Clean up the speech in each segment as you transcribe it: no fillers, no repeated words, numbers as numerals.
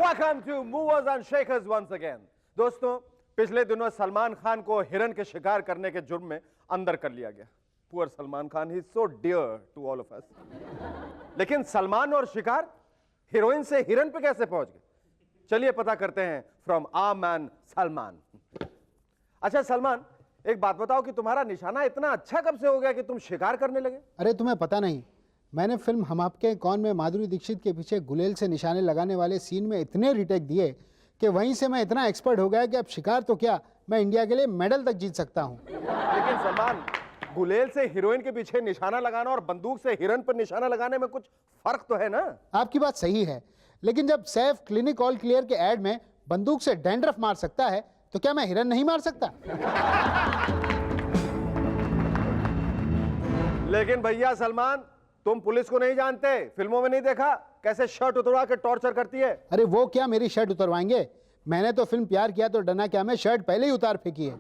Welcome to Movers and Shakers once again. दोस्तों, पिछले दिनों सलमान खान को हिरन के शिकार करने के जुर्म में अंदर कर लिया गया. Poor Salman Khan, he is so dear to all of us. लेकिन सलमान और शिकार हीरोइन से हिरन पे कैसे पहुंच गए? चलिए पता करते हैं फ्रॉम आवर मैन सलमान. अच्छा सलमान, एक बात बताओ कि तुम्हारा निशाना इतना अच्छा कब से हो गया कि तुम शिकार करने लगे? अरे तुम्हें पता नहीं, मैंने फिल्म हम आपके कौन में माधुरी दीक्षित के पीछे गुलेल से निशाने लगाने वाले सीन में इतने रीटेक दिए कि वहीं से मैं इतना एक्सपर्ट हो गया कि अब शिकार तो क्या, मैं इंडिया के लिए मेडल तक जीत सकता हूं. लेकिन सलमान, गुलेल से हीरोइन के पीछे निशाना लगाना और बंदूक से हिरन पर निशाना लगाने में कुछ फर्क तो है ना? आपकी बात सही है, लेकिन जब सैफ क्लिनिक ऑल क्लियर के एड में बंदूक से डैंड्रफ मार सकता है तो क्या मैं हिरन नहीं मार सकता? लेकिन भैया सलमान, तुम पुलिस को नहीं जानते, फिल्मों में नहीं देखा कैसे शर्ट उतरवा के टॉर्चर करती है? अरे वो क्या मेरी शर्ट उतरवाएंगे? मैंने तो फिल्म प्यार किया तो डरना क्या में शर्ट पहले ही उतार फेंकी है.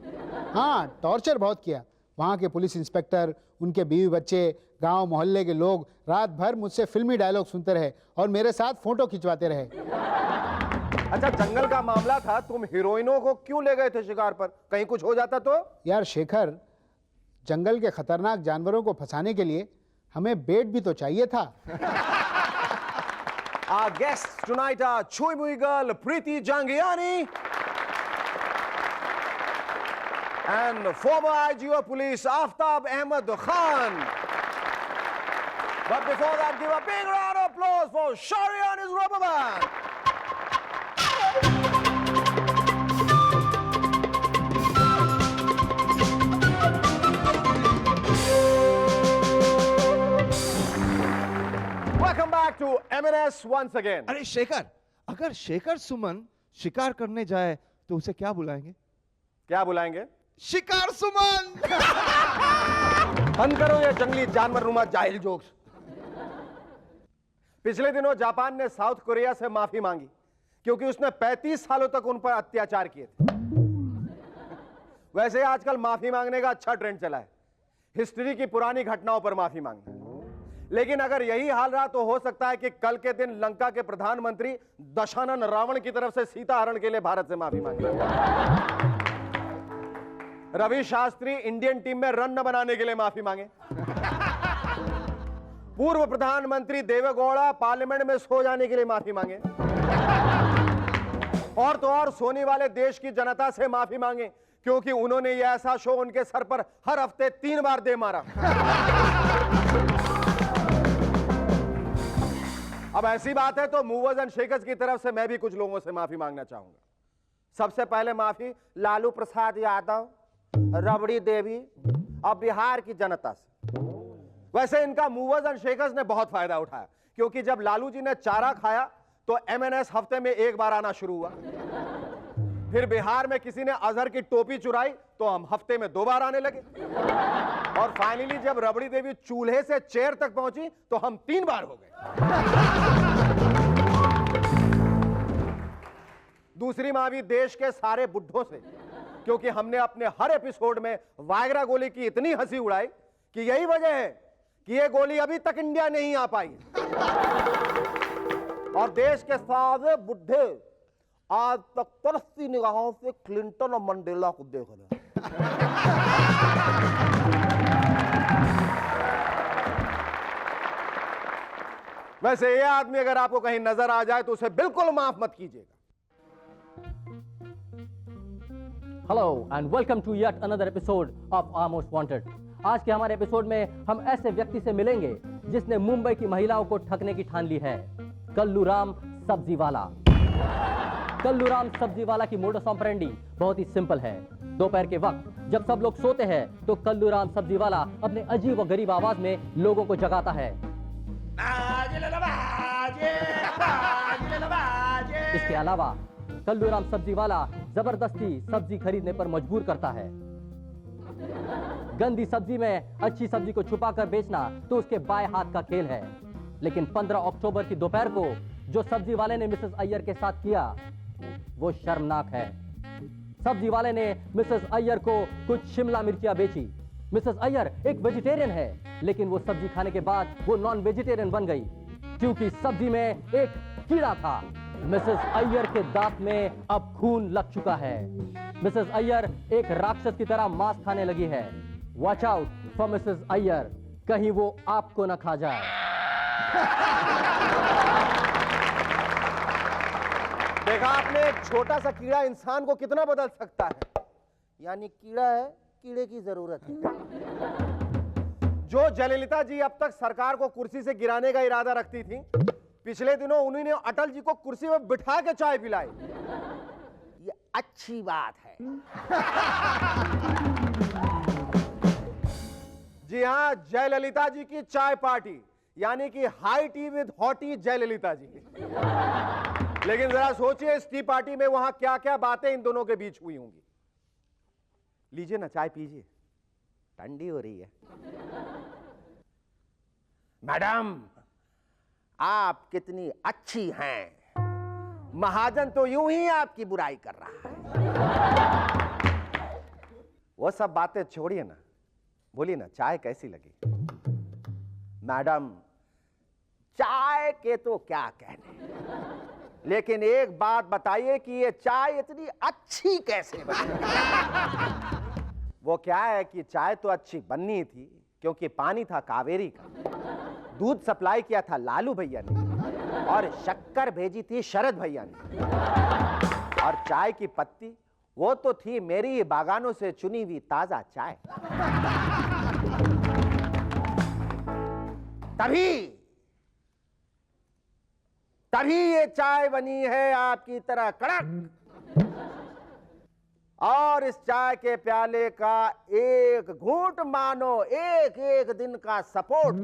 हाँ, टॉर्चर बहुत किया. वहाँ के पुलिस इंस्पेक्टर, उनके बीवी बच्चे, गांव मोहल्ले के लोग रात भर मुझसे फिल्मी डायलॉग सुनते रहे और मेरे साथ फोटो खिंचवाते रहे. अच्छा, जंगल का मामला था, तुम हीरोइनों को क्यों ले गए थे शिकार पर? कहीं कुछ हो जाता तो? यार शेखर, जंगल के खतरनाक जानवरों को फंसाने के लिए हमें बेट भी तो चाहिए था. Our guests tonight are Chui Mui girl Preeti Jangiani and former IG of Police Aftab Ahmed Khan. But before that, give a big round of applause for Shari and his rubber band. Welcome back to M&S once again. अरे शेखर, अगर शेखर सुमन शिकार करने जाए तो उसे क्या बुलाएंगे? क्या बुलाएंगे? शिकार सुमन. बंद करो ये जंगली जानवर नुमा जाहिल जोक्स. पिछले दिनों जापान ने साउथ कोरिया से माफी मांगी क्योंकि उसने 35 सालों तक उन पर अत्याचार किए थे. वैसे आजकल माफी मांगने का अच्छा ट्रेंड चला है, हिस्ट्री की पुरानी घटनाओं पर माफी मांगना. लेकिन अगर यही हाल रहा तो हो सकता है कि कल के दिन लंका के प्रधानमंत्री दशानन रावण की तरफ से सीता हरण के लिए भारत से माफी मांगे. रवि शास्त्री इंडियन टीम में रन न बनाने के लिए माफी मांगे. पूर्व प्रधानमंत्री देवेगौड़ा पार्लियामेंट में सो जाने के लिए माफी मांगे. और तो और सोने वाले देश की जनता से माफी मांगे क्योंकि उन्होंने यह ऐसा शो उनके सर पर हर हफ्ते 3 बार दे मारा. अब ऐसी बात है तो मूवर्स एंड शेकर्स की तरफ से मैं भी कुछ लोगों से माफी मांगना चाहूंगा. सबसे पहले माफी लालू प्रसाद यादव, रबड़ी देवी और बिहार की जनता से. वैसे इनका मूवर्स एंड शेकर्स ने बहुत फायदा उठाया क्योंकि जब लालू जी ने चारा खाया तो M&S हफ्ते में 1 बार आना शुरू हुआ. फिर बिहार में किसी ने अजहर की टोपी चुराई तो हम हफ्ते में 2 बार आने लगे. और फाइनली जब रबड़ी देवी चूल्हे से चेयर तक पहुंची तो हम 3 बार हो गए. दूसरी माफी देश के सारे बुड्ढों से क्योंकि हमने अपने हर एपिसोड में वायग्रा गोली की इतनी हंसी उड़ाई कि यही वजह है कि ये गोली अभी तक इंडिया नहीं आ पाई. और देश के सारे बुड्ढे आज तक तरसती निगाहों से क्लिंटन और मंडेला को देख रहे हैं. वैसे ये आदमी अगर आपको कहीं नजर आ जाए तो उसे बिल्कुल माफ मत कीजिएगा. Hello and welcome to yet another episode of our most wanted. आज के हमारे एपिसोड में हम ऐसे व्यक्ति से मिलेंगे जिसने मुंबई की महिलाओं को ठगने की ठान ली है. कल्लूराम सब्जीवाला. कल्लूराम सब्जीवाला की मोडस ऑपरेंडी बहुत ही सिंपल है. दोपहर के वक्त जब सब लोग सोते हैं तो कल्लूराम सब्जीवाला अपने अजीब और गरीब आवाज में लोगों को जगाता है. इसके अलावा कल्लूराम सब्जीवाला जबरदस्ती सब्जी खरीदने पर मजबूर करता है. गंदी सब्जी में अच्छी सब्जी को छुपाकर बेचना तो उसके बाएं हाथ का खेल है. लेकिन 15 अक्टूबर की दोपहर को जो सब्जी वाले ने मिसेस अय्यर के साथ किया वो शर्मनाक है. सब्जी वाले ने मिसेस अय्यर को कुछ शिमला मिर्चियां बेची. मिसेस अय्यर एक वेजिटेरियन है लेकिन वो सब्जी खाने के बाद वो नॉन वेजिटेरियन बन गई क्योंकि सब्जी में एक कीड़ा था मिसेस अय्यर के दांत में अब खून लग चुका है। मिसेस अय्यर एक राक्षस की तरह मांस खाने लगी है। Watch out for Mrs Iyer, कहीं वो आपको न खा जाए। देखा आपने, एक छोटा सा कीड़ा इंसान को कितना बदल सकता है। यानी कीड़ा है, कीड़े की जरूरत है। जो जयललिता जी अब तक सरकार को कुर्सी से गिराने का इरादा रखती थी, पिछले दिनों उन्होंने अटल जी को कुर्सी में बिठा के चाय पिलाई। ये अच्छी बात है। जी हां, जयललिता जी की चाय पार्टी, यानी कि high tea with hottie Jayalalithaa ji. लेकिन जरा सोचिए, इस टी पार्टी में वहां क्या क्या बातें इन दोनों के बीच हुई होंगी। लीजिए ना, चाय पीजिए, ठंडी हो रही है। मैडम, आप कितनी अच्छी हैं। महाजन तो यूं ही आपकी बुराई कर रहा है। वो सब बातें छोड़िए ना, बोलिए ना, चाय कैसी लगी। मैडम, चाय के तो क्या कहने, लेकिन एक बात बताइए कि ये चाय इतनी अच्छी कैसे बनी। वो क्या है कि चाय तो अच्छी बननी थी क्योंकि पानी था कावेरी का, दूध सप्लाई किया था लालू भैया ने, और शक्कर भेजी थी शरद भैया ने, और चाय की पत्ती वो तो थी मेरी बागानों से चुनी हुई ताजा चाय। तभी ये चाय बनी है आपकी तरह कड़क। और इस चाय के प्याले का एक घूंट मानो एक एक दिन का सपोर्ट।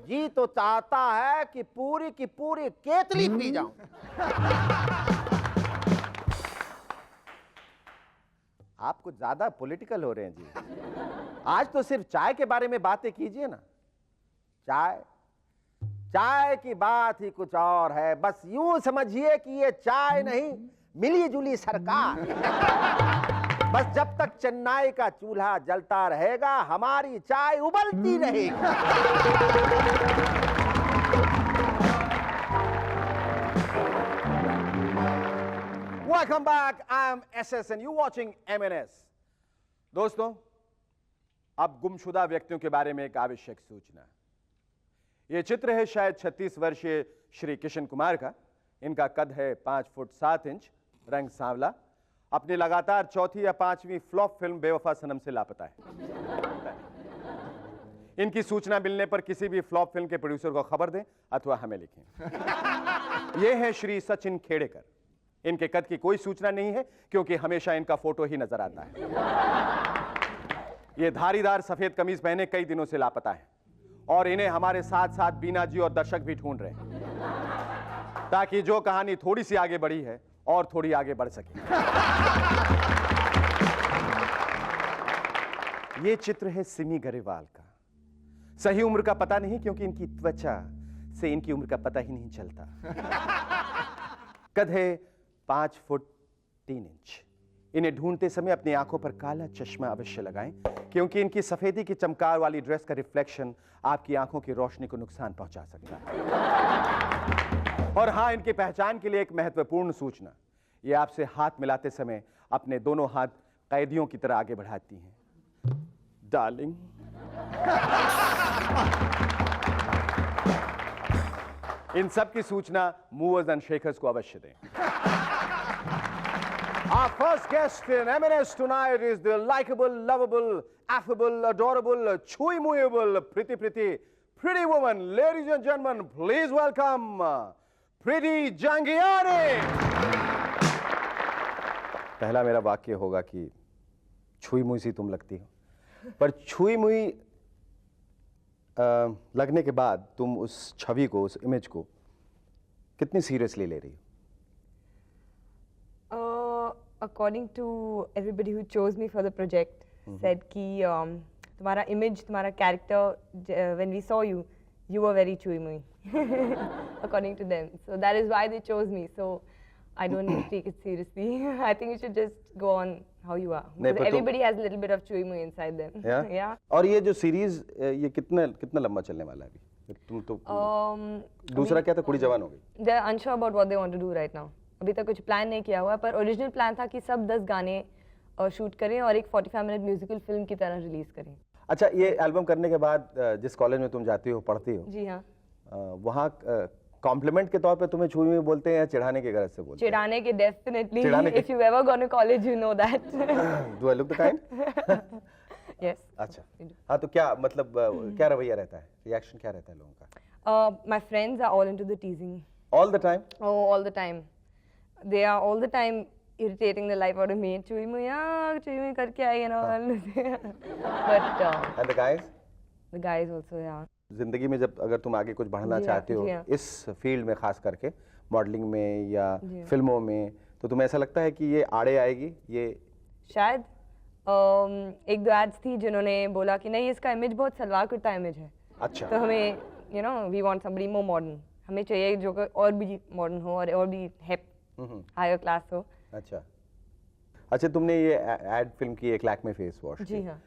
जी तो चाहता है कि पूरी की पूरी केतली पी जाऊं। आप कुछ ज्यादा पॉलिटिकल हो रहे हैं जी। आज तो सिर्फ चाय के बारे में बातें कीजिए ना। चाय की बात ही कुछ और है। बस यूं समझिए कि ये चाय नहीं, मिली जुली सरकार। बस जब तक चेन्नई का चूल्हा जलता रहेगा, हमारी चाय उबलती रहेगी। Welcome back. I'm SS and you're watching MNS. दोस्तों, अब गुमशुदा व्यक्तियों के बारे में एक आवश्यक सूचना। यह चित्र है शायद 36 वर्षीय श्री किशन कुमार का। इनका कद है 5 फुट 7 इंच, रंग सांवला। अपनी लगातार चौथी या 5वीं फ्लॉप फिल्म बेवफा सनम से लापता है। इनकी सूचना मिलने पर किसी भी फ्लॉप फिल्म के प्रोड्यूसर को खबर दें अथवा हमें लिखें। यह है श्री सचिन खेड़ेकर। इनके कद की कोई सूचना नहीं है क्योंकि हमेशा इनका फोटो ही नजर आता है। ये धारीदार सफेद कमीज पहने कई दिनों से लापता है और इन्हें हमारे साथ साथ बीना जी और दर्शक भी ढूंढ रहे हैं ताकि जो कहानी थोड़ी सी आगे बढ़ी है और थोड़ी आगे बढ़ सके। ये चित्र है सिमी गरेवाल का। सही उम्र का पता नहीं क्योंकि इनकी त्वचा से इनकी उम्र का पता ही नहीं चलता। कद है 5 फुट 3 इंच। इन्हें ढूंढते समय अपनी आंखों पर काला चश्मा अवश्य लगाएं क्योंकि इनकी सफेदी की चमकार वाली ड्रेस का रिफ्लेक्शन आपकी आंखों की रोशनी को नुकसान पहुंचा सकता है। और हां, इनकी पहचान के लिए एक महत्वपूर्ण सूचना। ये आपसे हाथ मिलाते समय अपने दोनों हाथ कैदियों की तरह आगे बढ़ाती हैं। डार्लिंग, इन सब की सूचना मूवर्स एंड शेकर्स को अवश्य दें। Our first guest in M&S tonight is the likable, lovable, affable, adorable, chewy-muyable, pretty woman. Ladies and gentlemen, please welcome Priti Jangiani. पहला मेरा वाक्य होगा कि छुई मुई सी तुम लगती हो, पर छुई मुई लगने के बाद तुम उस छवि को, उस इमेज को कितनी सीरियसली ले रही हो? According to everybody who chose me for the project, said कि तुम्हारा image, तुम्हारा character, when we saw you, you were very chewy mui. According to them, so that is why they chose me. So I don't need to take it seriously. I think you should just go on how you are. Because everybody has a little bit of chewy mui inside them. Yeah? Yeah. और ये जो series ये कितना लंबा चलने वाला है अभी? तुम तो दूसरा क्या था, कुड़ी जवान हो गई। They're unsure about what they want to do right now. अभी तक कुछ प्लान नहीं किया हुआ है, पर ओरिजिनल प्लान था कि सब 10 गाने शूट करें और एक 45 मिनट म्यूजिकल फिल्म की तरह रिलीज करें। अच्छा, ये एल्बम करने के बाद जिस कॉलेज में तुम जाती हो, पढ़ती हो, जी हाँ। वहाँ कॉम्प्लीमेंट के तौर पे तुम्हें छुई हुई बोलते हैं या चिढ़ाने के गरज से बोलते चिढ़ाने के डेफिनेटली, चिढ़ाने के- if you ever gone to college you know that. हैं? Do I look the kind? Yes. अच्छा, हाँ, तो क्या मतलब क्या रवैया रहता है, रिएक्शन क्या रहता है लोगों का? My friends are all into the teasing. All the time? Oh, all the time. They are all the time irritating the life out of me. Chui mui karke aayi and all. But And the guys? the guys also, yeah. जिंदगी में जब अगर तुम आगे कुछ बढ़ना जी हाँ, चाहते हो जी हाँ। इस फील्ड में, खास करके मॉडलिंग में या जी हाँ। फिल्मों में, तो तुम्हें ऐसा लगता है कि ये आड़े आएगी ये? शायद एक दो एड्स थी जिन्होंने बोला कि नहीं, इसका इमेज बहुत सलवार कुर्ता इमेज है, अच्छा, तो हमें we want somebody more modern, हमें चाहिए जो कि और भी मॉडर्न हो और भी हिप, हायर क्लास हो। अच्छा। अच्छा, तुमने ये एड फिल्म की, 1 लाख में फेस वॉश, जी हाँ।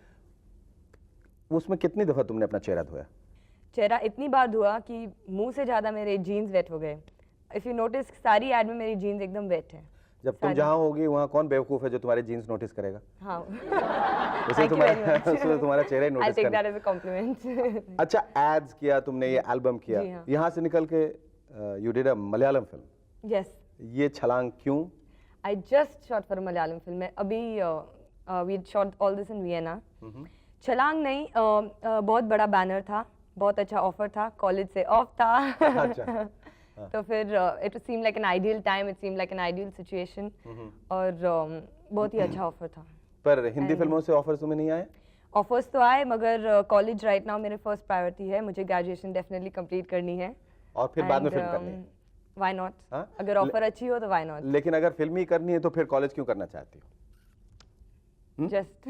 उसमें कितनी दफा तुमने अपना चेहरा धोया? चेहरा इतनी बार धोआ कि मुंह से ज्यादा मेरे जीन्स वेट हो गए। इफ यू नोटिस, सारी एड में मेरी जीन्स एकदम वेट है। जब तुम सारी। जहाँ होगी वहाँ कौन बेवकूफ है जो तुम्हारे जीन्स नोटिस करेगा? हाँ। उसे Thank you very तुम्हारा much. उसे तुम्हारा चेहरा ही I'll नोटिस take करना। that as a compliment. अच्छा, एड्स किया तुमने, ये एल्बम किया, जी हाँ। यहाँ से निकल के you did a Malayalam film. Yes, ये छलांग क्यों? I just shot for a Malayalam film. अभी we shot all this in Vienna. छलांग नहीं, बहुत बड़ा बैनर था, बहुत अच्छा ऑफर था, कॉलेज से ऑफ था। अच्छा। तो फिर it seemed like an ideal time, it seemed like an ideal situation, और बहुत ही अच्छा ऑफर था। पर हिंदी फिल्मों से ऑफर तुम्हें नहीं आए? ऑफर्स तो आए, मगर कॉलेज राइट नाउ मेरे फर्स्ट प्रायोरिटी है, मुझे ग्रेजुएशन डेफिनेटली कंप्लीट करनी है। और फिर बाद में फिल्म करनी है? व्हाई नॉट, हाँ? अगर ऑफर अच्छी हो तो व्हाई नॉट। लेकिन अगर फिल्म ही करनी है तो फिर कॉलेज क्यों करना चाहती हो? जस्ट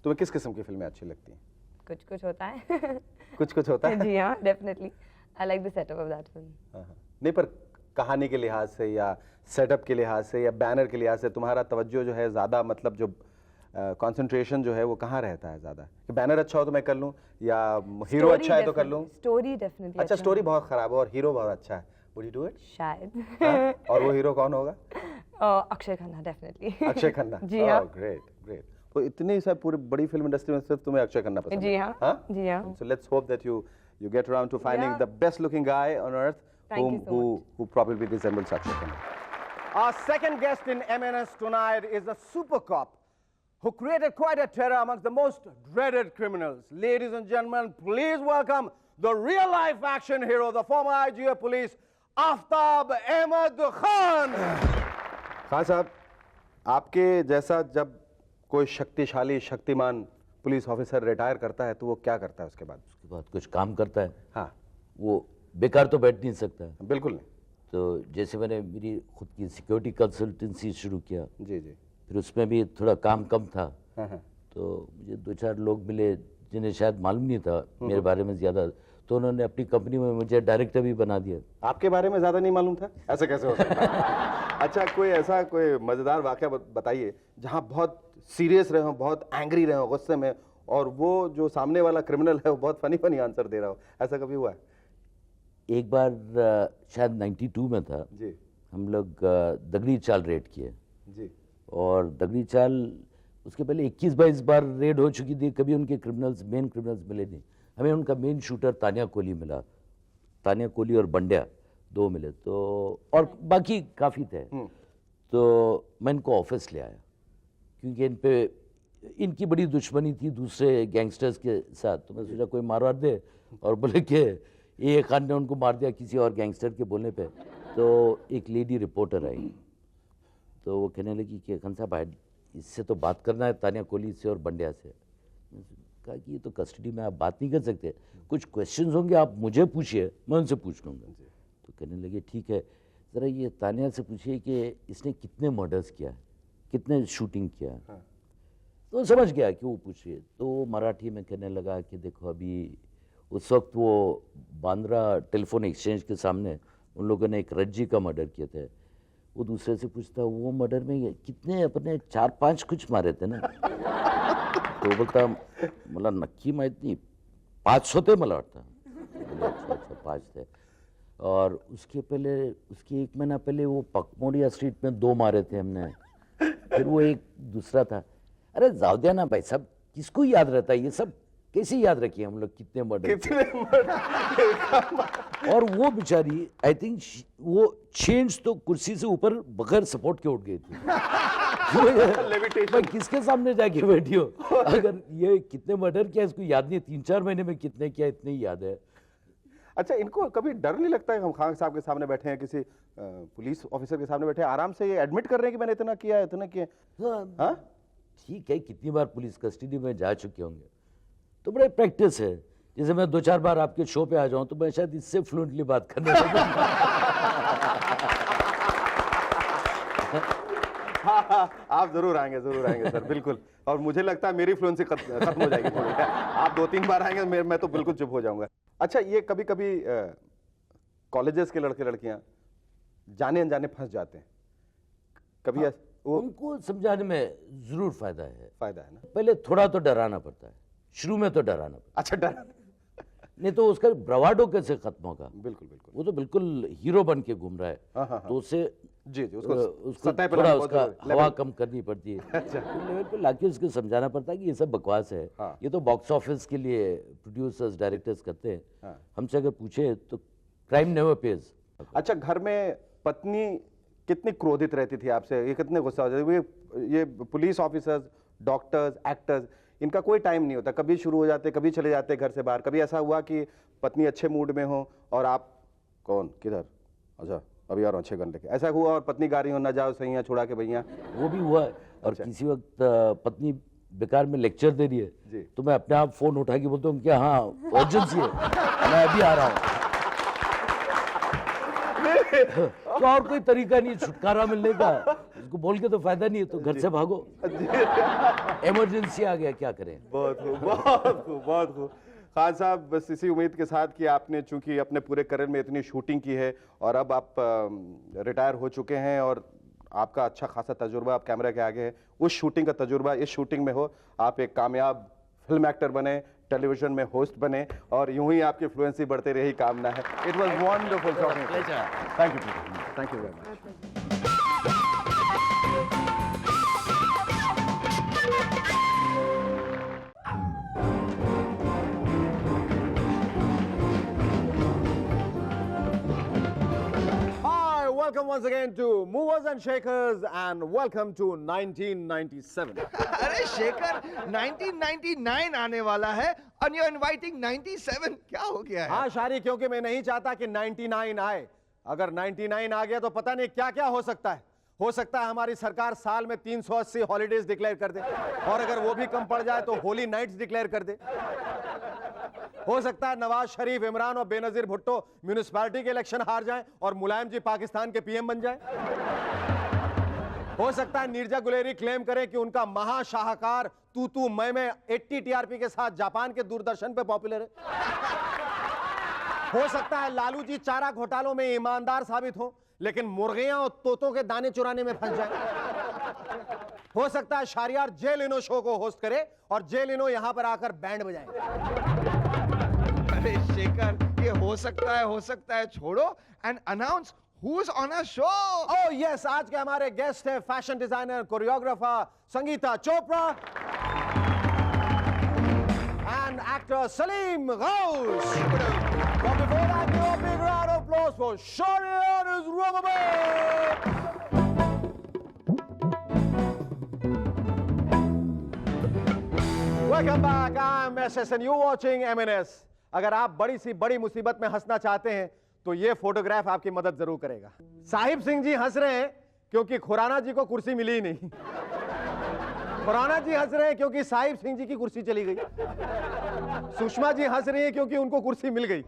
तुम्हें किस किस्म की फिल्में अच्छी लगती हैं? कुछ कुछ होता है। कुछ कुछ होता है? जी हाँ, definitely I like the setup of that film. हाँ। नहीं, पर कहानी के लिहाज से या सेटअप के लिहाज से या बैनर के लिहाज से तुम्हारा तवज्जो जो है ज़्यादा, मतलब जो कंसंट्रेशन जो है वो कहाँ रहता है ज़्यादा, कि बैनर अच्छा हो तो मैं कर लूँ या हीरो अच्छा है तो कर लूँ? स्टोरी डेफिनेटली अच्छा, स्टोरी बहुत खराब है और हीरो बहुत अच्छा है, वुड यू डू इट? शायद। और वो हीरो कौन होगा? अक्षय खन्ना डेफिनेटली। अक्षय खन्ना। जी हाँ। Great great. तो इतनी सब पूरी बड़ी फिल्म इंडस्ट्री में सिर्फ तुम्हें अक्षय खन्ना पसंद है? जी हाँ, जी हाँ। So let's hope that you get around to finding Yeah. the best looking guy on earth Thank you so who probably resembles Akshay Khanna. Our second guest in MNS tonight is a super cop who created quite a terror amongst the most dreaded criminals. Ladies and gentlemen, please welcome the real life action hero, the former IG of police, Aftab Ahmed Khan. Khan साहब, आपके जैसा जब कोई शक्तिशाली Shaktimaan police officer retire करता है तो वो क्या करता है उसके बाद? उसके बाद कुछ काम करता है। हाँ, वो बेकार तो बैठ नहीं सकता है। बिल्कुल नहीं। तो जैसे मैंने मेरी खुद की सिक्योरिटी कंसल्टेंसी शुरू किया, जी जी। फिर उसमें भी थोड़ा काम कम था, हाँ हाँ। तो मुझे 2-4 लोग मिले जिन्हें शायद मालूम नहीं था मेरे बारे में ज़्यादा, तो उन्होंने अपनी कंपनी में मुझे डायरेक्टर भी बना दिया। आपके बारे में ज़्यादा नहीं मालूम था? ऐसा कैसे हो सकता है? अच्छा, कोई मज़ेदार वाक़या बताइए जहाँ बहुत सीरियस रहे हो, बहुत एंग्री रहे हो, गुस्से में, और वो जो सामने वाला क्रिमिनल है वो बहुत फनी आंसर दे रहा हो, ऐसा कभी हुआ है? एक बार शायद 92 में था जी हम लोग दगड़ी चाल रेड किए, जी। और दगड़ी चाल उसके पहले 21-22 बार रेड हो चुकी थी, कभी उनके मेन क्रिमिनल्स मिले नहीं। हमें उनका मेन शूटर तानिया कोहली मिला, तानिया कोहली और बंड्या 2 मिले, तो और बाकी काफ़ी थे। तो मैं इनको ऑफिस ले आया क्योंकि इनकी बड़ी दुश्मनी थी दूसरे गैंगस्टर्स के साथ, तो मैं सोचा कोई मारवा दे, और बोले कि ये खान ने उनको मार दिया किसी और गैंगस्टर के बोलने पे। तो एक लेडी रिपोर्टर आई, तो वो कहने लगी कि खान साहब इससे तो बात करना है, तानिया कोहली से और बंड्या से। कहा कि ये तो कस्टडी में आप बात नहीं कर सकते, कुछ क्वेश्चंस होंगे आप मुझे पूछिए, मैं उनसे पूछ लूँगा। तो कहने लगे ठीक है, ज़रा ये तानिया से पूछिए कि इसने कितने मर्डर्स किया है, कितने शूटिंग किया है। हाँ। तो समझ गया कि वो पूछिए, तो मराठी में कहने लगा कि देखो अभी उस वक्त वो बांद्रा टेलीफोन एक्सचेंज के सामने उन लोगों ने एक रज्जी का मर्डर किया था। वो दूसरे से पूछता वो मर्डर में कितने अपने 4-5 कुछ मारे थे ना। तो बोलता मला नक्की माहीत नाही, 5 होते मला वाटतं। 5 थे। और उसके पहले, उसके 1 महीना पहले वो पकमोड़िया स्ट्रीट में 2 मारे थे हमने। फिर वो एक दूसरा था। अरे जाओ दिया ना भाई साहब, किसको याद रहता है ये सब? कैसे याद रखिए हम लोग कितने मर्डर? और वो बेचारी, आई थिंक वो चेंज तो कुर्सी से ऊपर बगैर सपोर्ट के उठ गई थी। भाई किसके सामने जाके बैठी हो? अगर ये कितने मर्डर किया इसको याद नहीं, 3-4 महीने में कितने किया इतने ही याद है। अच्छा, इनको कभी डर नहीं लगता है? हम खान साहब के सामने बैठे हैं, किसी पुलिस ऑफिसर के सामने बैठे हैं, आराम से ये एडमिट कर रहे हैं कि मैंने इतना किया, इतना किया। हाँ? ठीक है, कितनी बार पुलिस कस्टडी में जा चुके होंगे तो बड़े प्रैक्टिस है। जैसे मैं 2-4 बार आपके शो पे आ जाऊं तो मैं शायद इससे फ्लुएंटली बात करने लगूं। आप जरूर आएंगे सर, बिल्कुल। और मुझे लगता है मेरी फ्लुएंसी खत्म हो जाएगी थोड़ी। आप 2-3 बार आएंगे, मैं तो बिल्कुल चुप हो जाऊंगा। अच्छा, ये कभी कभी कॉलेजेस के लड़के लड़कियां जाने अनजाने फंस जाते हैं कभी? वो उनको समझाने में जरूर फायदा है ना? पहले थोड़ा तो डराना पड़ता है, शुरू में तो डराना पड़ता अच्छा, डर है, नहीं तो उसका ब्रवाडो कैसे खत्म होगा? बिल्कुल बिल्कुल। वो तो बिल्कुल हीरो बन के घूम रहा है। हाँ। तो उसे जी, उसको सतह पे थोड़ा लाना बहुत उसका जरूरी, हवा लेवल। कम करनी पड़ती है। अच्छा। तो लेवल पे लाके उसको समझाना पड़ता है कि ये सब बकवास है। हाँ। ये तो बॉक्स ऑफिस के लिए प्रोड्यूसर्स डायरेक्टर्स करते हैं। हाँ। हमसे अगर पूछे तो क्राइम नेवर पेज। अच्छा, घर में पत्नी कितनी क्रोधित रहती थी आपसे? ये कितने गुस्सा हो जाते? ये पुलिस ऑफिसर्स, डॉक्टर्स, एक्टर्स, इनका कोई टाइम नहीं होता, कभी शुरू हो जाते, कभी चले जाते घर से बाहर। कभी ऐसा हुआ कि पत्नी अच्छे मूड में हो और आप कौन किधर, अच्छा अभी आ रहा हूँ 6 घंटे के, ऐसा हुआ? और पत्नी गा रही हो, ना जाओ सैया छुड़ा के भैया। वो भी हुआ है। और अच्छा। किसी वक्त पत्नी बेकार में लेक्चर दे रही जी। है तो मैं अपने आप फोन उठा के बोलता हूँ क्या, हाँ अर्जेंसी है, मैं अभी आ रहा हूँ। तो और कोई तरीका नहीं छुटकारा मिलने का, उसको बोल के तो फायदा नहीं है, तो घर से भागो। इमरजेंसी आ गया, क्या करें? बहुत खूब, बहुत खूब, बहुत खूब। खान साहब, बस इसी उम्मीद के साथ कि आपने चूंकि अपने पूरे करियर में इतनी शूटिंग की है और अब आप रिटायर हो चुके हैं और आपका अच्छा खासा तजुर्बा आप कैमरा के आगे है, उस शूटिंग का तजुर्बा इस शूटिंग में हो, आप एक कामयाब फिल्म एक्टर बने, टेलीविजन में होस्ट बने और यूं ही आपकी फ्लुएंसी बढ़ते रही कामना है। It was wonderful talking. Thank you very much. Hi, welcome once again to Movers and Shakers and welcome to 1997. अरे शेखर, 1999 आने वाला है और you're inviting 97, क्या हो गया है? हाँ शारी, क्योंकि मैं नहीं चाहता कि 99 आए। अगर 99 आ गया तो पता नहीं क्या क्या हो सकता है। हो सकता है हमारी सरकार साल में 380 हॉलीडेज डिक्लेयर कर दे और अगर वो भी कम पड़ जाए तो होली नाइट्स डिक्लेयर कर दे। हो सकता है नवाज शरीफ, इमरान और बेनजीर भुट्टो म्यूनिसिपैलिटी के इलेक्शन हार जाएं और मुलायम जी पाकिस्तान के पीएम बन जाएं। हो सकता है नीरजा गुलेरी क्लेम करें कि उनका महाशाहकार तू तू मैं 80 टीआरपी के साथ जापान के दूरदर्शन पे पॉपुलर है। हो सकता है लालू जी चारा घोटालों में ईमानदार साबित हो लेकिन मुर्गियां और तोतों के दाने चुराने में फंस जाए। हो सकता है शाहरियार जेल इनो शो को होस्ट करे और जेल इनो यहां पर आकर बैंड बजाए। अरे शेखर, ये हो सकता है छोड़ो and announce who's on our show. Oh yes, आज के हमारे गेस्ट है fashion designer, choreographer Sangeeta Chopra and actor Salim Ghosh. But before that, give a big round of applause for Shari on his rubber band. Welcome back. I'm SS and you're watching MNS. अगर आप बड़ी सी बड़ी मुसीबत में हंसना चाहते हैं तो ये फोटोग्राफ आपकी मदद जरूर करेगा। साहिब सिंह जी हंस रहे हैं क्योंकि खुराना जी को कुर्सी मिली ही नहीं। खुराना जी हंस रहे हैं क्योंकि साहिब सिंह जी की कुर्सी चली गई। सुषमा जी हंस रही है क्योंकि उनको कुर्सी मिल गई।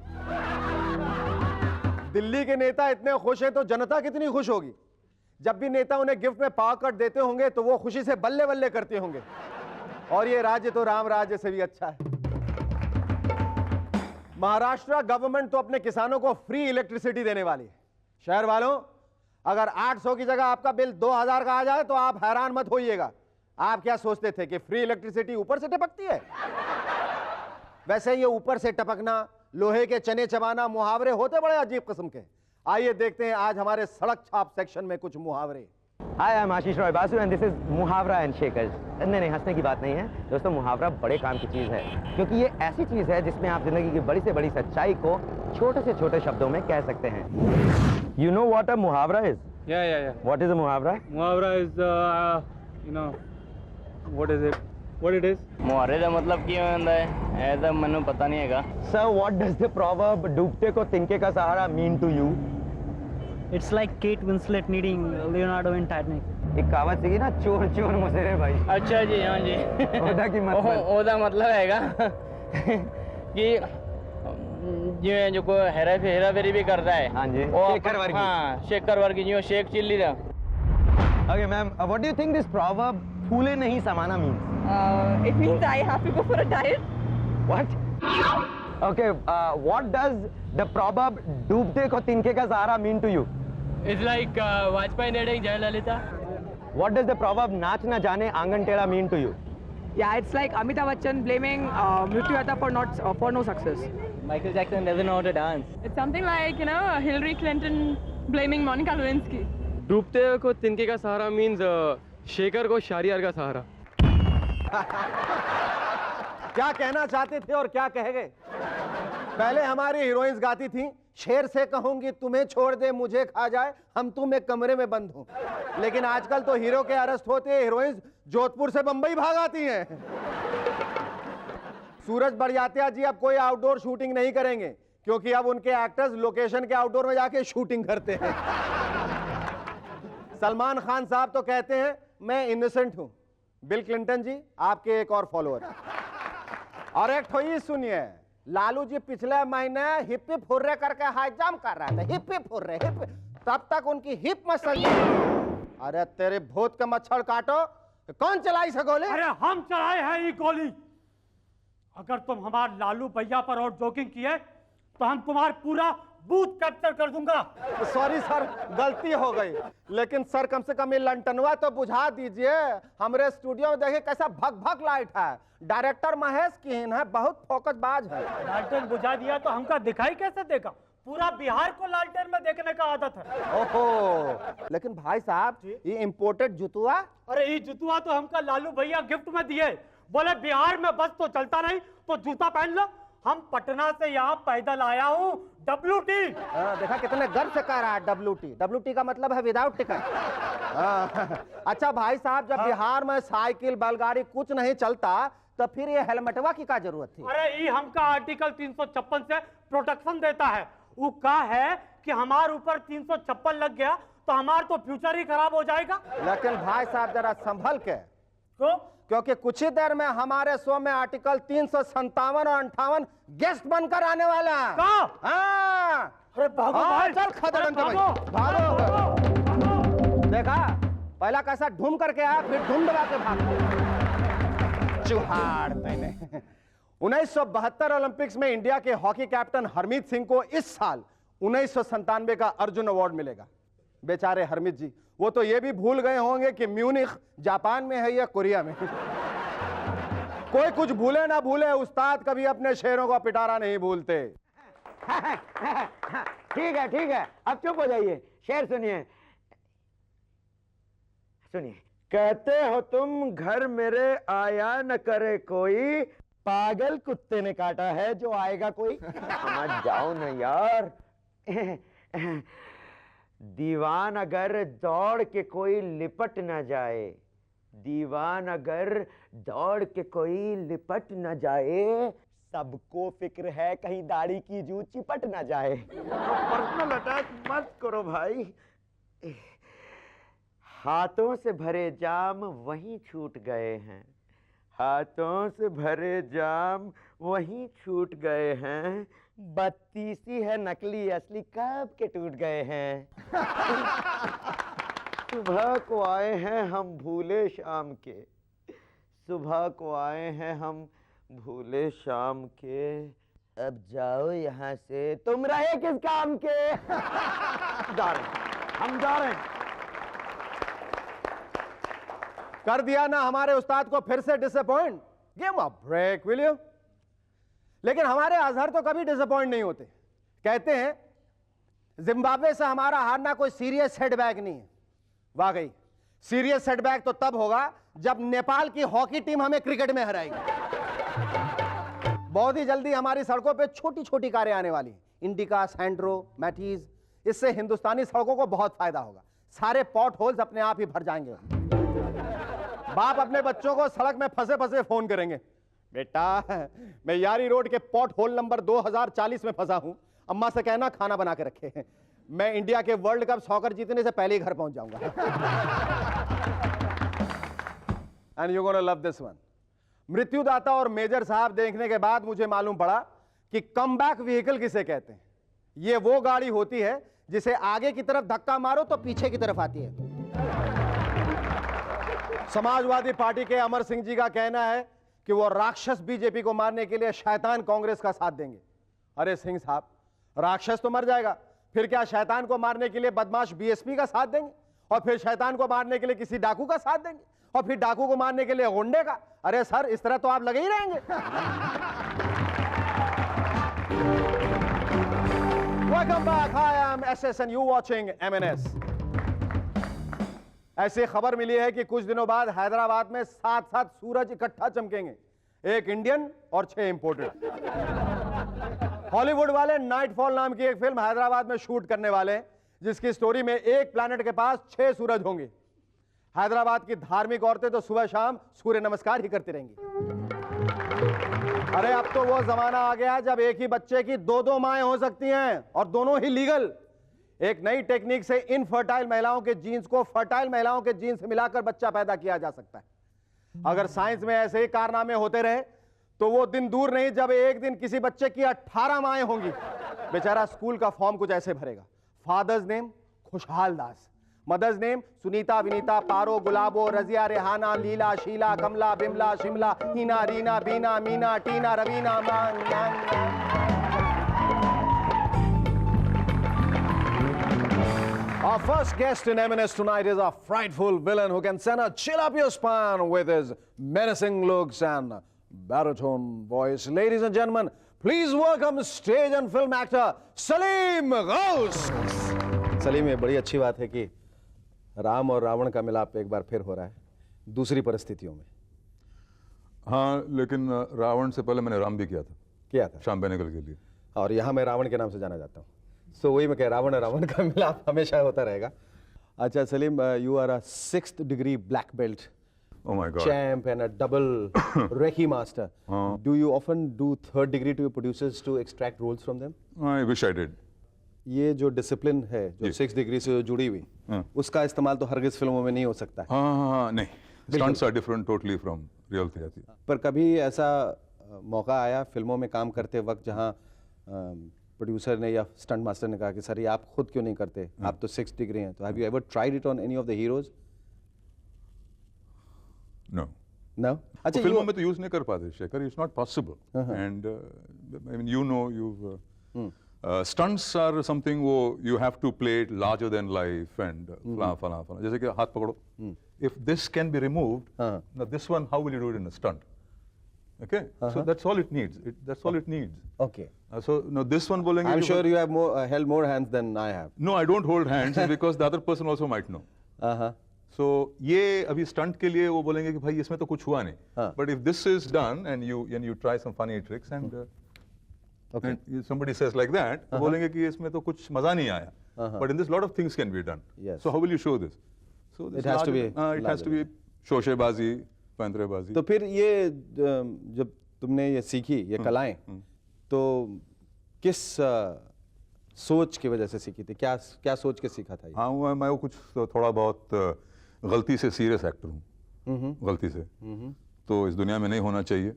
दिल्ली के नेता इतने खुश हैं तो जनता कितनी खुश होगी। जब भी नेता उन्हें गिफ्ट में पावर कट देते होंगे तो वो खुशी से बल्ले बल्ले करते होंगे। और ये राज्य तो राम राज्य से भी अच्छा है। महाराष्ट्र गवर्नमेंट तो अपने किसानों को फ्री इलेक्ट्रिसिटी देने वाली है। शहर वालों, अगर 800 की जगह आपका बिल 2000 का आ जाए तो आप हैरान मत होइएगा। आप क्या सोचते थे कि फ्री इलेक्ट्रिसिटी ऊपर से टपकती है? वैसे ये ऊपर से टपकना लोहे के चने चबाना मुहावरे होते बड़े अजीब किस्म के। आइए देखते हैं आज हमारे सड़क छाप सेक्शन में कुछ मुहावरे। Hi I am Ashish Roy Basu and this is मुहावरा एंड शेकर्स। नहीं हंसने की बात नहीं है दोस्तों, मुहावरा बड़े काम की चीज़ है, क्योंकि ये ऐसी चीज़ है जिसमें आप जिंदगी की बड़ी से बड़ी सच्चाई को छोटे से छोटे शब्दों में कह सकते हैं। यू नो व्हाट अ मुहावरा is? Yeah. What is a मुहावरा? Muhavara is, what it is? मुहावरे का मतलब क्या होता है ऐसा मैंने पता नहीं हैगा। Sir what does the proverb डूबते को तिनके का सहारा mean to you? It's like Kate Winslet needing Leonardo in Titanic. एक कहावत थी ना, चोर चोर मुसेरे भाई। अच्छा जी, हाँ जी। ओदा की मतलब? ओदा मतलब हैगा कि जिवें जो कोई हेरा फेरी भी करता है। हाँ जी, वो शेखर वर्गी। हाँ, शेखर वर्गी जो शेख चिल्ली दा। Okay ma'am, what do you think this proverb फूले नहीं समाना means? It means I have to go for a diet. What? Okay, what does the proverb डूबते को तिनके का सहारा mean to you? It's like Vajpayee dating Jayalalitha. What does the proverb नाच न जाने आंगन टेढ़ा mean to you? Yeah, it's like Amitabh Bachchan blaming Mrityu Hata for no success. Michael Jackson doesn't know how to dance. It's something like, Hillary Clinton blaming Monica Lewinsky. डूबते को तिनके का सहारा means Shekhar को शारियार का सहारा। क्या कहना चाहते थे और क्या कह गए? पहले हमारी हीरोइंस गाती थी, शेर से कहूंगी तुम्हें छोड़ दे मुझे खा जाए, हम तुम एक कमरे में बंद हो। लेकिन आजकल तो हीरो के अरेस्ट होते हीरोइंस जोधपुर से बंबई भाग आती हैं। सूरज बड़जात्या जी अब कोई आउटडोर शूटिंग नहीं करेंगे, क्योंकि अब उनके एक्टर्स लोकेशन के आउटडोर में जाके शूटिंग करते हैं। सलमान खान साहब तो कहते हैं मैं इनोसेंट हूं। बिल क्लिंटन जी आपके एक और फॉलोअर। और एक ठोई सुनिए, लालू जी पिछले महीने हिप हिप हुर्रे करके हाई जंप कर रहे थे, हिप हिप हुर्रे हिप, तब तक उनकी हिप में सही। अरे तेरे भूत का मच्छर काटो, कौन चलाई से गोली? अरे हम चलाए हैं ये गोली। अगर तुम हमारे लालू भैया पर और जोकिंग किए तो हम तुम्हारा पूरा बूथ कैप्चर कर दूंगा। सॉरी सर, गलती हो गई। लेकिन सर कम से कम ये लंटनवा तो बुझा दीजिए। हमारे स्टूडियो में देखिए कैसा भग भग लाइट है। डायरेक्टर महेश कीन है, बहुत फोकस बाज है। लालटेन बुझा दिया तो हमका दिखाई कैसे देगा? पूरा बिहार को लालटेन में देखने का आदत है। ओहो, लेकिन भाई साहब ये इम्पोर्टेड जुतुआ? अरे ये जुतुआ तो हमका लालू भैया गिफ्ट में दिए, बोले बिहार में बस तो चलता नहीं तो जूता पहन लो। हम पटना से यहाँ पैदल आया हूँ, WT। देखा कितने गर्व से कह रहा है WT। WT का मतलब है विदाउट टिकट। अच्छा भाई साहब, जब बिहार में साइकिल बैलगाड़ी कुछ नहीं चलता तो फिर ये हेलमेटवा की क्या जरूरत थी? अरे ये हमका आर्टिकल 356 से प्रोटेक्शन देता है। वो कहा है कि हमारे ऊपर 356 लग गया तो हमारा तो फ्यूचर ही खराब हो जाएगा। लेकिन भाई साहब जरा संभल के, क्यों? क्योंकि कुछ ही देर में हमारे शो में आर्टिकल 357 और 58 गेस्ट बनकर आने वाले हैं। हाँ। अरे भागो भाई, चल खतरन के भाई, भागो। देखा पहला कैसा ढूम करके आया, फिर ढूम दबा के भाग। चुहाड़ मैंने 1972 ओलंपिक्स में इंडिया के हॉकी कैप्टन हरमीत सिंह को इस साल 1997 का अर्जुन अवार्ड मिलेगा। बेचारे हरमीत जी, वो तो ये भी भूल गए होंगे कि म्यूनिख जापान में है या कोरिया में। कोई कुछ भूले ना भूले, उस्ताद कभी अपने शेरों का पिटारा नहीं भूलते। ठीक है, अब चुप हो जाइए। शेर सुनिए। कहते हो तुम घर मेरे आया न करे कोई, पागल कुत्ते ने काटा है जो आएगा कोई। समझ जाओ ना यार। दीवान अगर दौड़ के कोई लिपट न जाए, दीवान अगर दौड़ के कोई लिपट न जाए, सबको फिक्र है कहीं दाढ़ी की जू चिपट न जाए। पर्सनल अटैक मत करो भाई। हाथों से भरे जाम वहीं छूट गए हैं, हाथों से भरे जाम वहीं छूट गए हैं, बत्तीसी है नकली असली कब के टूट गए हैं। सुबह को आए हैं हम भूले शाम के, सुबह को आए हैं हम भूले शाम के, अब जाओ यहाँ से तुम रहे किस काम के। हम जा रहे हैं। कर दिया ना हमारे उस्ताद को फिर से disappoint. Give a break will you. लेकिन हमारे अजहर तो कभी डिसअपॉइंट नहीं होते। कहते हैं जिम्बाब्वे से हमारा हारना कोई सीरियस सेटबैक नहीं है। वाकई सीरियस सेटबैक तो तब होगा जब नेपाल की हॉकी टीम हमें क्रिकेट में हराएगी। बहुत ही जल्दी हमारी सड़कों पे छोटी छोटी कारें आने वाली हैं, इंडिका, सैंड्रो, मैटीज। इससे हिंदुस्तानी सड़कों को बहुत फायदा होगा। सारे पॉट होल्स अपने आप ही भर जाएंगे। बाप अपने बच्चों को सड़क में फंसे फंसे फोन करेंगे, बेटा मैं यारी रोड के पॉट होल नंबर 2040 में फंसा हूं, अम्मा से कहना खाना बना के रखे हैं। मैं इंडिया के वर्ल्ड कप सॉकर जीतने से पहले ही घर पहुंच जाऊंगा। And you gonna love this one. मृत्युदाता और मेजर साहब देखने के बाद मुझे मालूम पड़ा कि कमबैक व्हीकल किसे कहते हैं। ये वो गाड़ी होती है जिसे आगे की तरफ धक्का मारो तो पीछे की तरफ आती है। समाजवादी पार्टी के अमर सिंह जी का कहना है कि वो राक्षस बीजेपी को मारने के लिए शैतान कांग्रेस का साथ देंगे। अरे सिंह साहब, राक्षस तो मर जाएगा, फिर क्या शैतान को मारने के लिए बदमाश बीएसपी का साथ देंगे, और फिर शैतान को मारने के लिए किसी डाकू का साथ देंगे, और फिर डाकू को मारने के लिए गुंडे का। अरे सर, इस तरह तो आप लगे ही रहेंगे। Welcome back. Hi, I'm SS and you watching MNS. ऐसी खबर मिली है कि कुछ दिनों बाद हैदराबाद में 7-7 सूरज इकट्ठा चमकेंगे, एक इंडियन और 6 इंपोर्टेड। हॉलीवुड वाले नाइटफॉल नाम की एक फिल्म हैदराबाद में शूट करने वाले हैं, जिसकी स्टोरी में एक प्लैनेट के पास 6 सूरज होंगे। हैदराबाद की धार्मिक औरतें तो सुबह शाम सूर्य नमस्कार ही करती रहेंगी। अरे अब तो वो जमाना आ गया जब एक ही बच्चे की 2-2 माएं हो सकती हैं, और दोनों ही लीगल। एक नई टेक्निक से इनफर्टाइल महिलाओं के जीन्स को फर्टाइल महिलाओं के जीन्स से मिलाकर बच्चा पैदा किया जा सकता है। अगर साइंस में ऐसे ही कारनामे होते रहे तो वो दिन दूर नहीं जब एक दिन किसी बच्चे की 18 माएं होंगी। बेचारा स्कूल का फॉर्म कुछ ऐसे भरेगा, फादर्स नेम खुशहाल दास, मदर्स नेम सुनीता, विनीता, पारो, गुलाबो, रजिया, रेहाना, लीला, शीला, कमला, बिमला, शिमला, हीना, रीना, बीना, मीना, टीना, रवीना, मांग, Our first guest in M&S tonight is a frightful villain who can send a chill up your spine with his menacing looks and baritone voice. Ladies and gentlemen, please welcome stage and film actor Salim Ghaus. Salim, ये बड़ी अच्छी बात है कि राम और रावण का मिलाप एक बार फिर हो रहा है, दूसरी परिस्थितियों में। हाँ, लेकिन रावण से पहले मैंने राम भी किया था शाम बेनेगल के लिए, और यहाँ मैं रावण के नाम से जाना जाता हूँ। सो वही मैं कह, रावण और रावण का मिलाप हमेशा होता रहेगा। अच्छा Salim, you are a 6th degree black belt, oh my God, champ and a double Reiki master. Do you often do 3rd degree to your producers to extract roles from them? I wish I did. ये जो discipline है जो 6 degree से जुड़ी हुई, उसका इस्तेमाल तो हरगिज फिल्मों में नहीं हो सकता है। हाँ, नहीं, stunts are different totally from real theatre. पर कभी ऐसा मौका आया फिल्मों में काम करते वक्त जहाँ प्रोड्यूसर ने या स्टंट मास्टर ने कहा कि सर ये आप खुद क्यों नहीं करते, आप तो 6 डिग्री हैं, तो have you ever tried it on any of the heroes? No. No? अच्छा, फिल्मों में तो यूज नहीं कर पाते Shekhar, it's not possible. And I mean, you know, you stunts are something wo you have to play it larger than life and fala. जैसे कि हाथ पकड़ो, if this can be removed, now this one, how will you do it in a stunt? Okay, so that's all it needs. That's all it needs. Okay. So now this one बोलेंगे, I'm sure you have held more hands than I have. No, I don't hold hands because the other person also might know. So ये अभी stunt के लिए वो बोलेंगे कि भाई इसमें तो कुछ हुआ नहीं. But if this is done and you try some funny tricks and and somebody says like that, तो बोलेंगे कि इसमें तो कुछ मजा नहीं आया. But in this lot of things can be done. Yes. So how will you show this? So this it has to be. It has to be शोशेबाजी, पैंतरेबाजी. तो फिर ये जब तुमने ये सीखी ये कलाएं, तो किस सोच की वजह से सीखी थी? क्या सोच के सीखा था ये? हाँ, मैं वो कुछ थोड़ा बहुत गलती से सीरियस एक्टर हूँ, गलती से. तो इस दुनिया में नहीं होना चाहिए,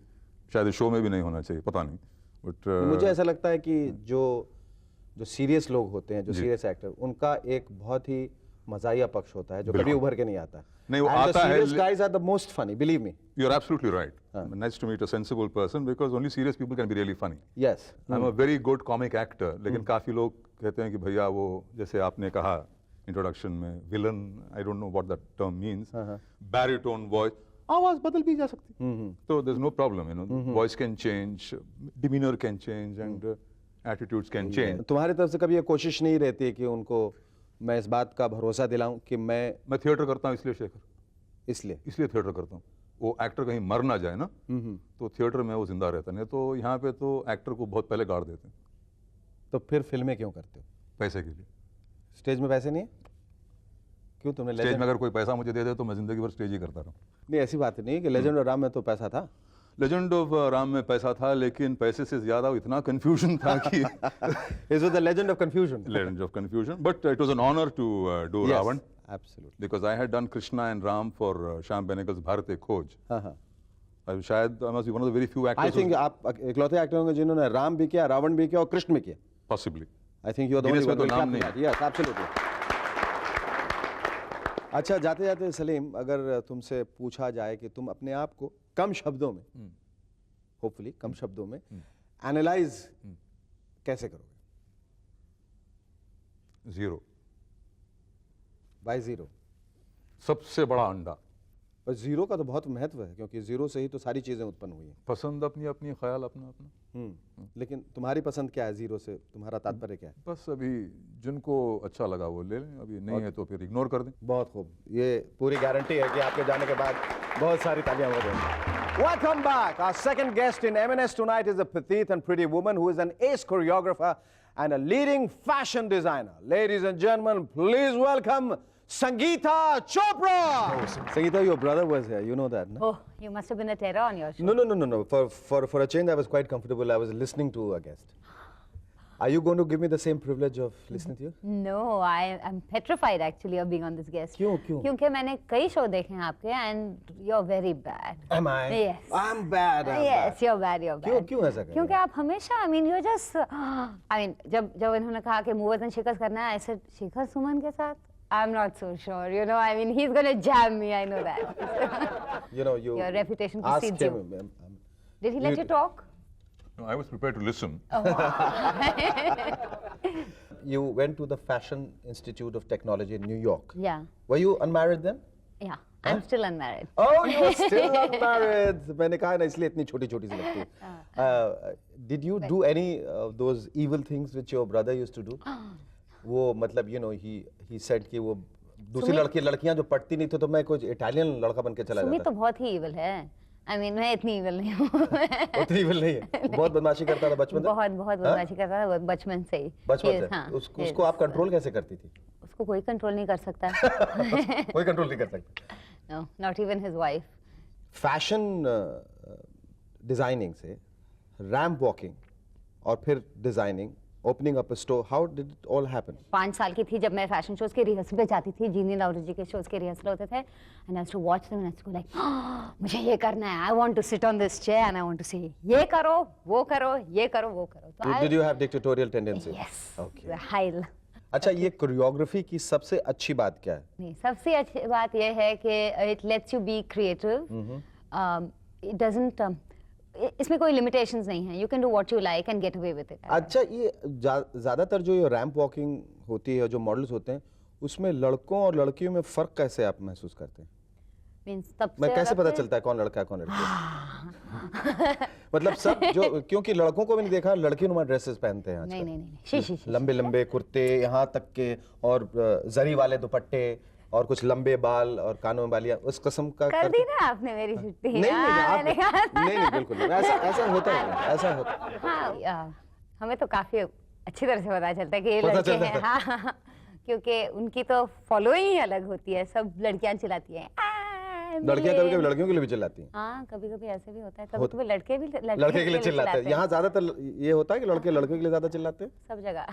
शायद इस शो में भी नहीं होना चाहिए, पता नहीं. बट मुझे ऐसा लगता है कि जो सीरियस लोग होते हैं, जो सीरियस एक्टर, उनका एक बहुत ही मजाहिया पक्ष होता है जो कभी उभर के नहीं आता. नहीं, वो आता है. Serious guys are the most funny, believe me. You're absolutely right. Nice to meet a sensible person because only serious people can be really funny. Yes. I'm a very good comic actor. लेकिन काफी लोग कहते हैं कि भैया वो जैसे आपने कहा इंट्रोडक्शन में, villain, I don't know what that term means. Baritone voice. आवाज बदल भी जा सकती है। तो there is no problem, you know, voice can change, demeanour can change and attitudes can change. तुम्हारी तरफ से कभी ये कोशिश नहीं रहती कि उनको मैं इस बात का भरोसा दिलाऊं कि मैं थिएटर करता हूँ इसलिए शेखर, इसलिए थिएटर करता हूँ, वो एक्टर कहीं मर ना जाए ना, तो थिएटर में वो जिंदा रहता, नहीं तो यहाँ पे तो एक्टर को बहुत पहले गाड़ देते हैं। तो फिर फिल्में क्यों करते हो? पैसे के लिए। स्टेज में पैसे नहीं है? क्यों तुमने स्टेज में अगर कोई पैसा मुझे दे दे तो मैं जिंदगी भर स्टेज ही करता रहूँ। नहीं, ऐसी बात नहीं है कि लेजेंड ऑफ राम में तो पैसा था। लेजेंड ऑफ राम में पैसा था, लेकिन पैसे से ज्यादा इतना कंफ्यूजन था कि It was the legend of confusion. Legend of confusion, but it was an honor to do Yes, Ravan. Absolutely. Because I had done Krishna and Ram for Shyam Benegal's Bharat Ek Khoj. शायद I must be one of the very few actors. I think आप इकलौते actor होंगे जिन्होंने राम भी किया, रावण भी किया और कृष्ण भी किया। Possibly. I think you are the only में one. तो नाम नहीं। Yes, absolutely. अच्छा, जाते जाते सलीम, अगर तुमसे पूछा जाए कि तुम अपने आप को कम शब्दों में, होपफुली कम शब्दों में एनालाइज कैसे करोगे? 0 बाय 0। सबसे बड़ा अंडा। पर 0 का तो बहुत महत्व है, क्योंकि 0 से ही तो सारी चीजें उत्पन्न हुई हैं। पसंद अपनी अपनी, ख्याल अपना अपना। लेकिन तुम्हारी पसंद क्या है 0 से? तुम्हारा तात्पर्य क्या है? बस अभी जिनको अच्छा लगा वो ले लें, अभी नहीं है तो फिर इग्नोर कर दें। बहुत खूब, ये पूरी गारंटी है कि आपके जाने के बाद बहुत सारी तालियां हो जाएंगी। Welcome back. Our second guest in M&S tonight is a petite and pretty woman who is an ace choreographer and a leading fashion designer. Ladies and gentlemen, please welcome Sangeeta Chopra. Sangeeta, your brother was here. You know that, no? Oh, you must have been a terror on your show. No. For a change, I was quite comfortable. I was listening to a guest. Are you going to give me the same privilege of listening to you? No, I'm petrified actually of being on this guest. क्यों? क्योंकि मैंने कई show देखे हैं आपके and you're very bad. Am I? Yes. I'm bad. Yes, you're bad. क्यों ऐसा कर? क्योंकि आप हमेशा, I mean, you're just, I mean, जब इन्होंने कहा कि मूवर्स शिकस करना है, ऐसे शिखर सुमन के साथ, I'm not so sure. You know, I mean, he's gonna jam me. I know that. You know, your reputation precedes you. Did he let you talk? No, I was prepared to listen. Oh. You went to the Fashion Institute of Technology in New York. Yeah. Were you unmarried then? Yeah, I'm still unmarried. Oh, you're still unmarried. मैंने कहा ना, इसलिए इतनी छोटी-छोटी सी लगती है. Did you do any of those evil things which your brother used to do? वो मतलब, you know, he said कि वो दूसरी लड़कियां जो पढ़ती नहीं थी तो मैं कुछ इटालियन लड़का बन के चला जाता। सुमित तो बहुत ही evil है। I mean, मैं इतनी evil नहीं हूँ। उतनी evil नहीं है। बहुत बदमाशी करता था बचपन से। बहुत बदमाशी करता था बचपन से ही। बचपन से। उसको आप कंट्रोल कैसे करती थी? उसको कोई कंट्रोल नहीं कर सकता। कोई कंट्रोल नहीं कर सकता। No, not even his wife. Fashion designing से रैम्प वॉकिंग और फिर designing, opening up a store, how did it all happen? 5 साल की थी जब मैं फैशन शोज के रिहर्सल पे जाती थी। जीनी लावरेजी के शोज के रिहर्सल होते थे and I used to watch them and I used to like, मुझे ये करना है, I want to sit on this chair and I want to say ये करो, वो करो, ये करो, वो करो। तो did you have dictatorial tendency? Yes, okay, heil. अच्छा, ये कोरियोग्राफी की सबसे अच्छी बात क्या है? नहीं, सबसे अच्छी बात ये है कि it let's you be creative. It doesn't, इसमें कोई लिमिटेशंस नहीं है। You can do what you like and get away with it. अच्छा, ये ज्यादातर जो ये रैम्प वॉकिंग होती है, जो मॉडल्स होते हैं, उसमें लड़कों और लड़कियों में फर्क कैसे आप महसूस करते हैं? मैं कैसे पता चलता है कौन लड़का है कौन लड़की? मतलब सब जो, क्योंकि लड़कों को भी नहीं देखा, लड़की नुमा ड्रेसेस पहनते हैं आजकल। नहीं, लंबे लंबे कुर्ते यहाँ तक के, और जरी वाले दुपट्टे, और कुछ लंबे बाल और कानों में बालियां, उस किस्म का कर दी ना आपने मेरी छुट्टी। नहीं, बिल्कुल नहीं, ऐसा होता है, ऐसा होता है। हाँ, हमें तो काफी अच्छी तरह से पता चलता है कि ये लड़के हैं। हाँ, क्योंकि उनकी तो फॉलोइंग ही अलग होती है। सब लड़कियां चिल्लाती हैं, लड़कियां कभी कभी लड़कियों के लिए भी चिल्लाती हैं। हाँ, कभी कभी ऐसे भी होता है, कभी कभी लड़के भी लड़के के लिए चिल्लाते हैं। यहाँ ज्यादातर ये होता है कि लड़के लड़के के लिए ज्यादा चिल्लाते हैं, सब जगह।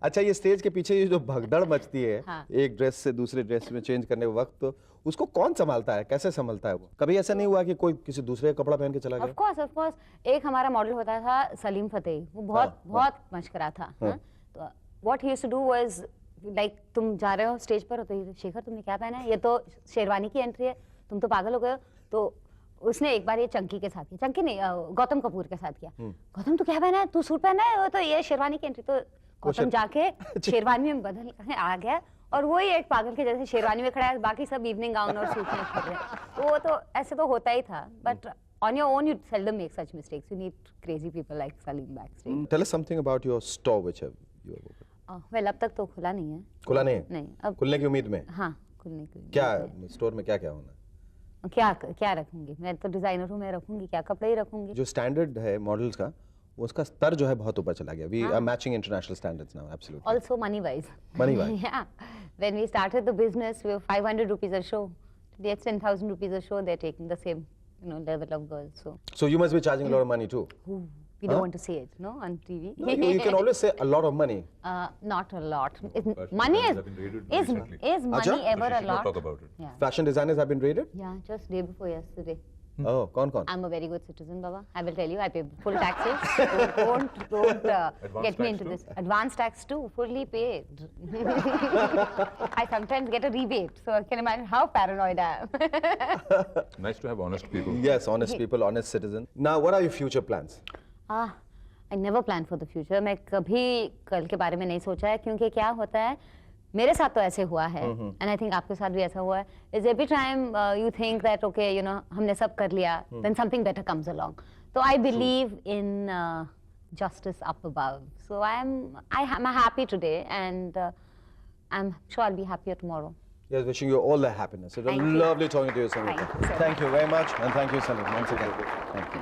अच्छा, ये स्टेज के पीछे ये जो भगदड़ मचती है, हाँ। एक ड्रेस से दूसरे ड्रेस में चेंज करने के वक्त, तो उसको कौन संभालता है, कैसे संभालता है वो? कभी ऐसा नहीं हुआ कि कोई किसी दूसरे कपड़ा पहन के चला गया? Of course. एक हमारा मॉडल होता था सलीम फतेही, वो बहुत मशकरा था। तो what he used to do was like, तुम जा रहे हो स्टेज पर, तो शेखर तुमने क्या पहना है? ये तो शेरवानी की एंट्री है, तुम तो पागल हो गए हो। तो उसने एक बार ये चंकी के साथ किया, चंकी नहीं, गौतम कपूर के साथ किया। गौतम तू क्या पहना है, तू सूट पहना है, वो तो ये शेरवानी की एंट्री। तो गौतम जाके शेरवानी में बदल आ गया और वही एक पागल के जैसे शेरवानी में खड़ा है, बाकी सब इवनिंग गाउन और सूट में खड़े हैं। तो वो तो ऐसे तो होता ही था, but on your own you seldom make such mistakes. You need crazy people like Salim backstage. Tell us something about your store which you have opened. Well, अब तक तो खुला नहीं है। खुला नहीं है? नहीं, अब खुलने की उम्मीद में? हाँ, खुलने की उम्मीद क्या में। स्टोर में क्या क्या होना है? क्या रखूंगी? मैं तो डिजाइनर हूँ, मैं रखूंगी क्या? कपड़े ही रखूंगी। जो स्टैंडर्ड है मॉडल्स का, उसका स्तर जो है बहुत ऊपर चला गया. We are matching international standards now, absolutely. Also money wise. Money wise. Yeah. When we started the business, we were 500 rupees a show. Today it's 10,000 rupees a show. They're taking the same, level of girls. So you must be charging a lot of money too. We don't want to say it, no, on TV. No, you can always say a lot of money. Not a lot. Money is money ever a lot? Talk about it. Yeah. Fashion designers have been raided? Yeah, just day before yesterday. Oh, kaun? I'm a very good citizen, Baba. I will tell you, I pay full taxes. Don't get me into this. Advance tax too, fully paid. I sometimes get a rebate, so I can imagine how paranoid I am. Nice to have honest people. Yes, honest people, honest citizens. Now, what are your future plans? I never plan for the future. मैं कभी कल के बारे में नहीं सोचा है, क्योंकि क्या होता है, मेरे साथ तो ऐसे हुआ है, and I think आपके साथ भी ऐसा हुआ है. Is every time you think that okay, हमने सब कर लिया, then something better comes along. So I believe in justice up above. So I'm happy today, and I'm sure I'll be happier tomorrow. Yes, wishing you all the happiness. It was lovely talking to you, Sangeeta. Thank you so Thank you very much, and thank you, Salim, once again. Thank you.